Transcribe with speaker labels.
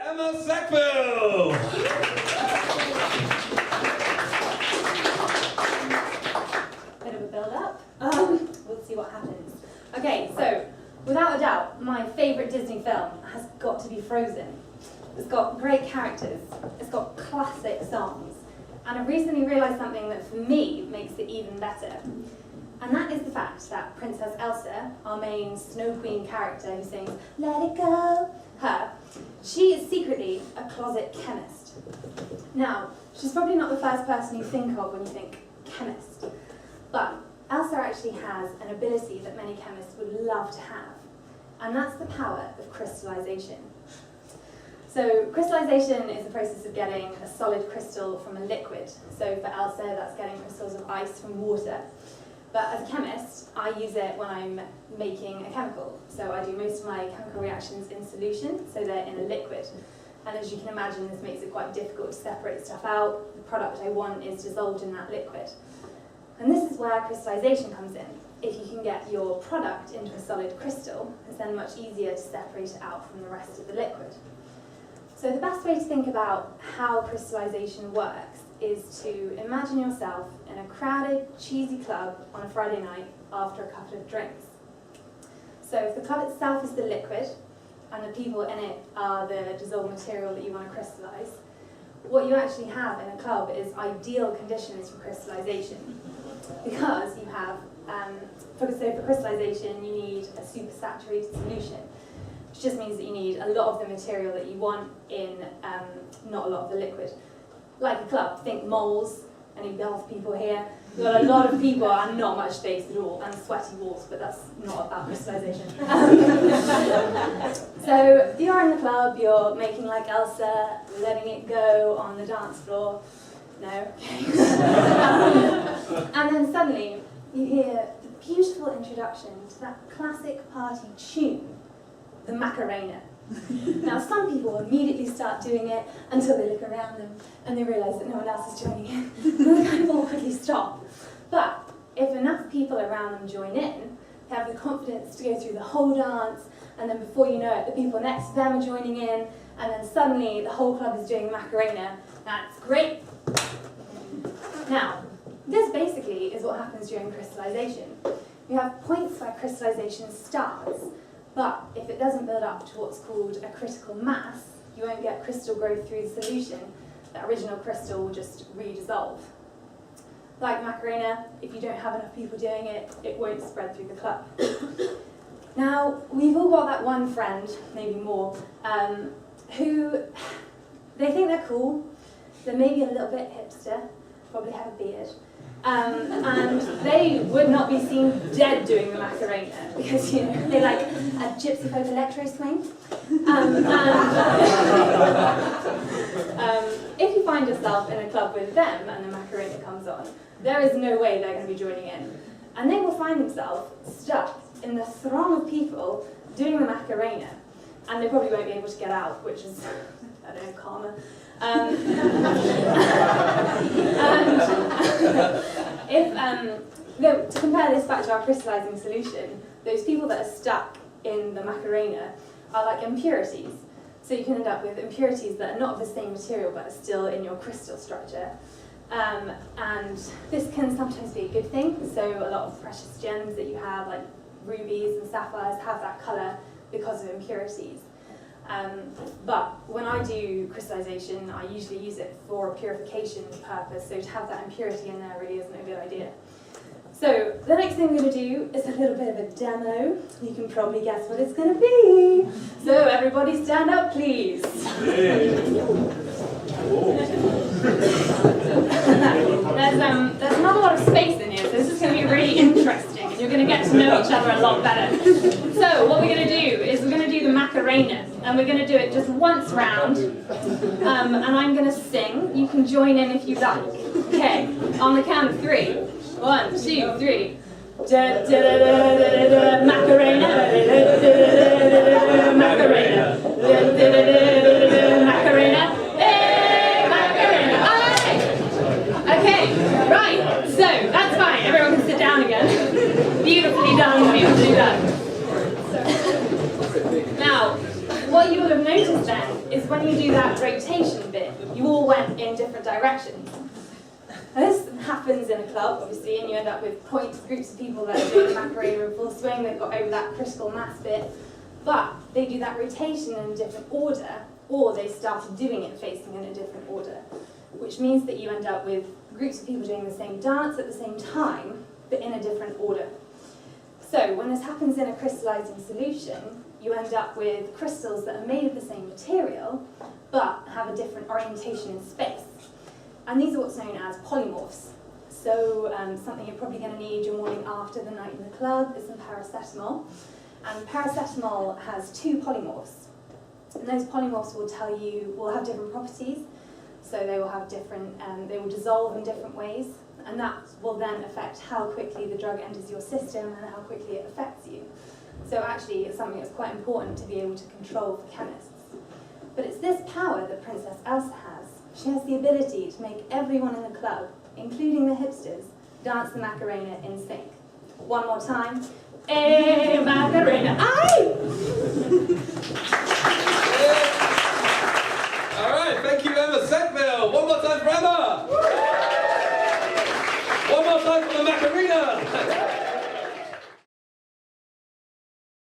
Speaker 1: Sackville!
Speaker 2: Bit of a build-up. We'll see what happens. Okay, so without a doubt, my favourite Disney film has got to be Frozen. It's got great characters, it's got classic songs, and I've recently realised something that for me makes it even better. And that is the fact that Princess Elsa, our main Snow Queen character who sings "Let It Go," she is secretly a closet chemist. Now, she's probably not the first person you think of when you think chemist, but Elsa actually has an ability that many chemists would love to have, and that's the power of crystallization. So crystallization is the process of getting a solid crystal from a liquid. So for Elsa, that's getting crystals of ice from water. But as a chemist, I use it when I'm making a chemical. So I do most of my chemical reactions in solution, so they're in a liquid. And as you can imagine, this makes it quite difficult to separate stuff out. The product I want is dissolved in that liquid. And this is where crystallization comes in. If you can get your product into a solid crystal, it's then much easier to separate it out from the rest of the liquid. So the best way to think about how crystallization works is to imagine yourself in a crowded, cheesy club on a Friday night after a couple of drinks. So if the club itself is the liquid, and the people in it are the dissolved material that you want to crystallize, what you actually have in a club is ideal conditions for crystallization. Because you have, for crystallization, you need a supersaturated solution, which just means that you need a lot of the material that you want in not a lot of the liquid. Like a club, think moles, any Bath people here. We've got a lot of people and not much space at all, and sweaty walls, but that's not about crystallization. So you're in the club, you're making like Elsa, letting it go on the dance floor. No? And then suddenly you hear the beautiful introduction to that classic party tune, the Macarena. Now some people immediately start doing it until they look around them and they realise that no one else is joining in. And they kind of awkwardly stop. But if enough people around them join in, they have the confidence to go through the whole dance, and then before you know it, the people next to them are joining in, and then suddenly the whole club is doing the Macarena. That's great. Now, this basically is what happens during crystallization. You have points where crystallization starts, but if it doesn't build up to what's called a critical mass, you won't get crystal growth through the solution. That original crystal will just redissolve. Like Macarena, if you don't have enough people doing it, it won't spread through the club. Now, we've all got that one friend, maybe more, who they think they're cool, they're maybe a little bit hipster, probably have a beard, and they would not be seen dead doing the Macarena because, you know, they like a gypsy folk electro swing. If you find yourself in a club with them and the Macarena comes on, there is no way they're going to be joining in. And they will find themselves stuck in the throng of people doing the Macarena, and they probably won't be able to get out, which is, I don't know, karma. To compare this back to our crystallizing solution, those people that are stuck in the Macarena are like impurities. So you can end up with impurities that are not of the same material but are still in your crystal structure. And this can sometimes be a good thing. So a lot of precious gems that you have, like rubies and sapphires, have that colour because of impurities. But when I do crystallization, I usually use it for a purification purpose, so to have that impurity in there really isn't a good idea. So the next thing we're going to do is a little bit of a demo. You can probably guess what it's going to be. So everybody stand up, please. There's not a lot of space in here, so this is going to be really interesting, and you're going to get to know each other a lot better. So what we're going to do is we're going to do the Macarena, and we're going to do it just once round, and I'm going to sing. You can join in if you like. Okay, on the count of 3. 1, 2, 3. Da, da, da, da, da, da, Macarena, Macarena, da, da, da, da, da, Macarena. Okay, right, so that's fine. Everyone can sit down again. Beautifully done, beautifully done. Now, what you will have noticed then is when you directions. This happens in a club, obviously, and you end up with groups of people that are doing the Macarena in full swing. They've got over that critical mass bit, but they do that rotation in a different order, or they started doing it facing in a different order, which means that you end up with groups of people doing the same dance at the same time, but in a different order. So when this happens in a crystallizing solution, you end up with crystals that are made of the same material, but have a different orientation in space. And these are what's known as polymorphs. So something you're probably going to need your morning after the night in the club is some paracetamol. And paracetamol has two polymorphs. And those polymorphs will have different properties. So they will have different, they will dissolve in different ways. And that will then affect how quickly the drug enters your system and how quickly it affects you. So actually it's something that's quite important to be able to control for chemists. But it's this power that Princess Elsa has. She has the ability to make everyone in the club, including the hipsters, dance the Macarena in sync. One more time. Hey, Macarena, aye!